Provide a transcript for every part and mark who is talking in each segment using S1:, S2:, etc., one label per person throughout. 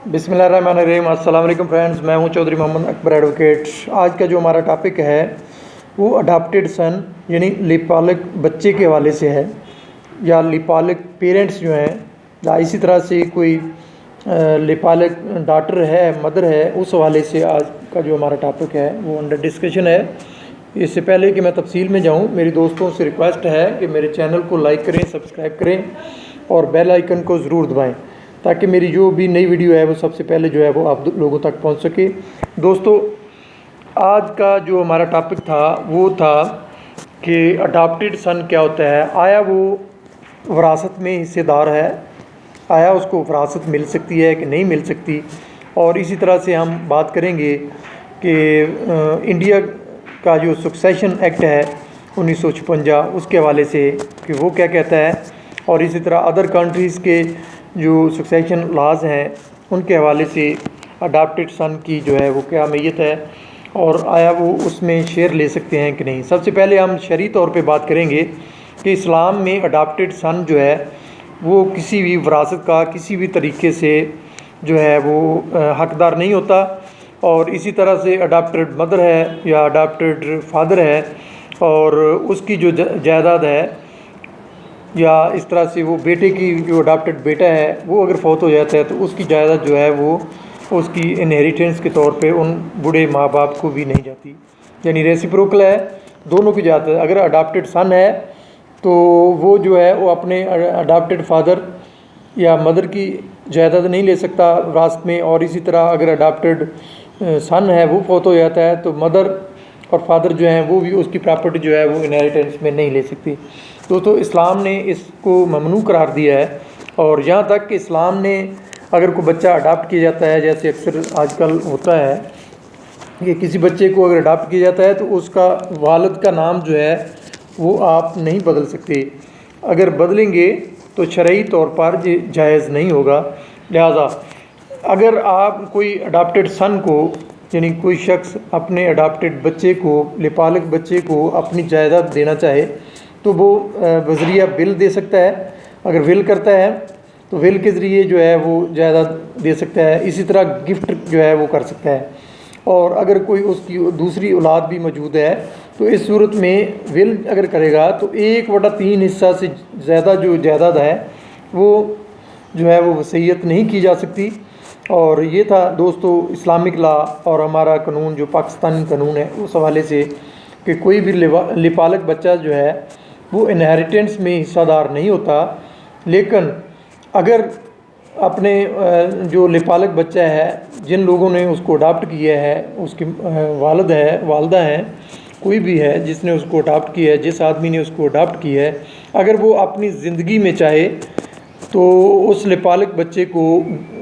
S1: बिस्मिल्लाहिर्रहमानिर्रहीम। अस्सलाम वालेकुम फ्रेंड्स, मैं हूं चौधरी मोहम्मद अकबर एडवोकेट। आज का जो हमारा टॉपिक है वो अडॉप्टेड सन यानी लिपालक बच्चे के हवाले से है, या लिपालक पेरेंट्स जो हैं, या इसी तरह से कोई लिपालक डॉटर है, मदर है, उस हवाले से आज का जो हमारा टॉपिक है वो अंडर डिस्कशन है। इससे पहले कि मैं तफसील में जाऊं, मेरी दोस्तों से रिक्वेस्ट है कि मेरे चैनल को लाइक करें, सब्सक्राइब करें और बेल आइकन को ज़रूर दबाएं ताकि मेरी जो भी नई वीडियो है वो सबसे पहले जो है वो आप लोगों तक पहुंच सके। दोस्तों, आज का जो हमारा टॉपिक था वो था कि अडॉप्टेड सन क्या होता है। आया वो विरासत में हिस्सेदार है, आया उसको विरासत मिल सकती है कि नहीं मिल सकती। और इसी तरह से हम बात करेंगे कि इंडिया का जो सक्सेशन एक्ट है 1956 उसके हवाले से कि वो क्या कहता है, और इसी तरह अदर कंट्रीज़ के जो सक्सेशन लॉज हैं उनके हवाले से अडॉप्टेड सन की जो है वो क्या अहमियत है और आया वो उसमें शेयर ले सकते हैं कि नहीं। सबसे पहले हम शरई तौर पे बात करेंगे कि इस्लाम में अडॉप्टेड सन जो है वो किसी भी विरासत का किसी भी तरीके से जो है वो हकदार नहीं होता। और इसी तरह से अडॉप्टेड मदर है या अडॉप्टेड फादर है और उसकी जो जायदाद है, या इस तरह से वो बेटे की जो अडॉप्टेड बेटा है वो अगर फौत हो जाता है तो उसकी जायदाद जो है वो उसकी इनहेरिटेंस के तौर पे उन बूढ़े माँ बाप को भी नहीं जाती, यानी रेसिप्रोकल है, दोनों की जायदाद। अगर अडॉप्टेड सन है तो वो जो है वो अपने अडॉप्टेड फादर या मदर की जायदाद नहीं ले सकता विरासत में। और इसी तरह अगर अडॉप्टेड सन है वो फौत हो जाता है तो मदर और फादर जो हैं वो भी उसकी प्रॉपर्टी जो है वो इनहेरिटेंस में नहीं ले सकती। दोस्तों, इस्लाम ने इसको ममनू करार दिया है। और यहाँ तक कि इस्लाम ने अगर कोई बच्चा अडॉप्ट किया जाता है, जैसे अक्सर आजकल होता है कि किसी बच्चे को अगर अडॉप्ट किया जाता है तो उसका वालिद का नाम जो है वो आप नहीं बदल सकते। अगर बदलेंगे तो शरई तौर पर ये जायज़ नहीं होगा। लिहाजा अगर आप कोई अडॉप्टेड सन को, यानी कोई शख्स अपने अडॉप्टेड बच्चे को, लिपालक बच्चे को अपनी जायदाद देना चाहे तो वो बज़रिया बिल दे सकता है। अगर विल करता है तो विल के ज़रिए जो है वो जायदाद दे सकता है। इसी तरह गिफ्ट जो है वो कर सकता है। और अगर कोई उसकी दूसरी औलाद भी मौजूद है तो इस सूरत में विल अगर करेगा तो 1/3 हिस्सा से ज़्यादा जो जायदाद है वो जो है वो वसीयत नहीं की जा सकती। और ये था दोस्तों इस्लामिक लॉ और हमारा कानून जो पाकिस्तानी कानून है उस हवाले से कि कोई भी लिपालक बच्चा जो है वो इनहेरिटेंस में हिस्सादार नहीं होता। लेकिन अगर अपने जो लिपालक बच्चा है, जिन लोगों ने उसको अडॉप्ट किया है, उसकी वालिद है, वालदा हैं, कोई भी है जिसने उसको अडॉप्ट किया है, जिस आदमी ने उसको अडॉप्ट किया है, अगर वो अपनी ज़िंदगी में चाहे तो उस लिपालक बच्चे को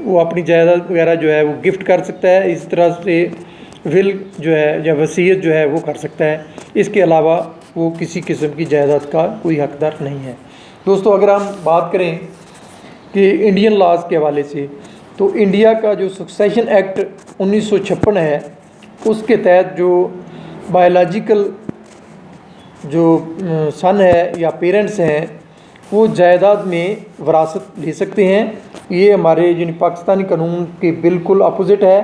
S1: वो अपनी जायदाद वगैरह जो है वो गिफ्ट कर सकता है। इस तरह से विल जो है या वसीयत जो है वो कर सकता है। इसके अलावा वो किसी किस्म की जायदाद का कोई हकदार नहीं है। दोस्तों, अगर हम बात करें कि इंडियन लॉज के हवाले से, तो इंडिया का जो सक्सेशन एक्ट 1956 है उसके तहत जो बायोलॉजिकल जो सन है या पेरेंट्स हैं वो जायदाद में विरासत ले सकते हैं। ये हमारे यानी पाकिस्तानी कानून के बिल्कुल अपोजिट है,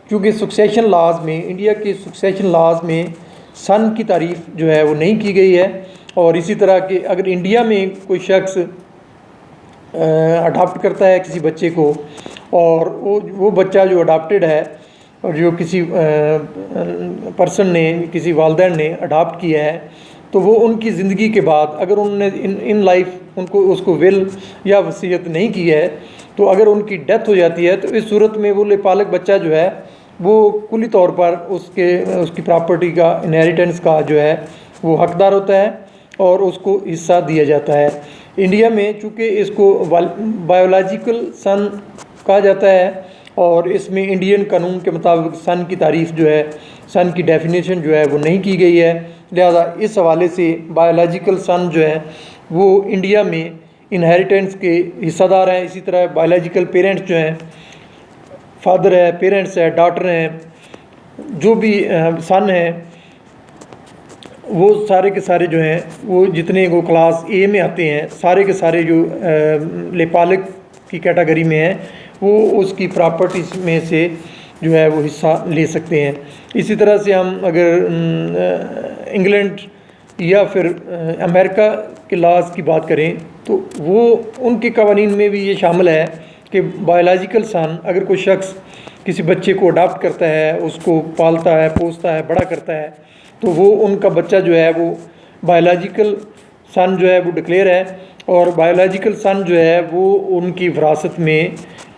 S1: क्योंकि सक्सेशन लॉज में, इंडिया के सक्सेशन लॉज में सन की तारीफ़ जो है वो नहीं की गई है। और इसी तरह के अगर इंडिया में कोई शख्स अडॉप्ट करता है किसी बच्चे को और वो बच्चा जो अडॉप्टेड है और जो किसी पर्सन ने, किसी वालिदैन ने अडॉप्ट किया है, तो वो उनकी ज़िंदगी के बाद अगर उन्होंने इन लाइफ उनको उसको विल या वसीयत नहीं की है तो अगर उनकी डेथ हो जाती है तो इस सूरत में वो लिपालक बच्चा जो है वो कुली तौर पर उसकी प्रॉपर्टी का, इनहेरिटेंस का जो है वो हकदार होता है और उसको हिस्सा दिया जाता है। इंडिया में चूँकि इसको बायोलॉजिकल सन कहा जाता है और इसमें इंडियन कानून के मुताबिक सन की तारीफ़ जो है, सन की डेफिनेशन जो है वो नहीं की गई है। लिहाजा इस हवाले से बायोलॉजिकल सन जो है वो इंडिया में इनहेरिटेंस के हिस्सादार हैं। इसी तरह बायोलॉजिकल पेरेंट्स जो हैं, फादर है, पेरेंट्स है, डॉटर हैं, जो भी सन हैं, वो सारे के सारे जो हैं वो जितने वो क्लास ए में आते हैं, सारे के सारे जो लिपालक की कैटेगरी में हैं وہ اس کی پراپرٹیز میں سے جو ہے وہ حصہ لے سکتے ہیں۔ اسی طرح سے ہم اگر انگلینڈ یا پھر امریکہ کے لاز کی بات کریں تو وہ ان کے قوانین میں بھی یہ شامل ہے کہ بایولوجیکل سن، اگر کوئی شخص کسی بچے کو اڈاپٹ کرتا ہے، اس کو پالتا ہے، پوستا ہے، بڑا کرتا ہے، تو وہ ان کا بچہ جو ہے وہ بایولوجیکل سن جو ہے وہ ڈکلیئر ہے، اور بایولوجیکل سن جو ہے وہ ان کی وراثت میں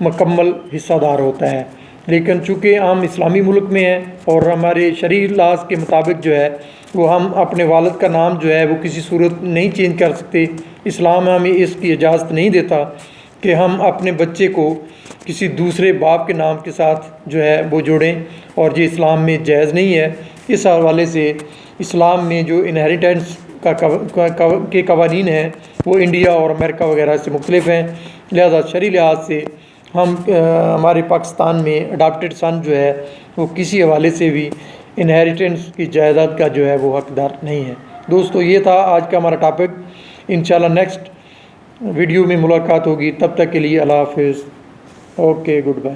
S1: مکمل حصہ دار ہوتا ہے۔ لیکن چونکہ ہم اسلامی ملک میں ہیں اور ہمارے شرعی لاز کے مطابق جو ہے وہ ہم اپنے والد کا نام جو ہے وہ کسی صورت نہیں چینج کر سکتے۔ اسلام ہمیں اس کی اجازت نہیں دیتا کہ ہم اپنے بچے کو کسی دوسرے باپ کے نام کے ساتھ جو ہے وہ جوڑیں، اور یہ اسلام میں جائز نہیں ہے۔ اس حوالے سے اسلام میں جو انہیریٹنس کے قوانین ہیں وہ انڈیا اور امریکہ وغیرہ سے مختلف ہیں، لہذا شرعی لحاظ سے ہمارے پاکستان میں اڈاپٹیڈ سن جو ہے وہ کسی حوالے سے بھی انہیریٹنس کی جائیداد کا جو ہے وہ حقدار نہیں ہے۔ دوستو، یہ تھا آج کا ہمارا ٹاپک۔ انشاءاللہ نیکسٹ ویڈیو میں ملاقات ہوگی، تب تک کے لیے اللہ حافظ۔ Okay, good bye.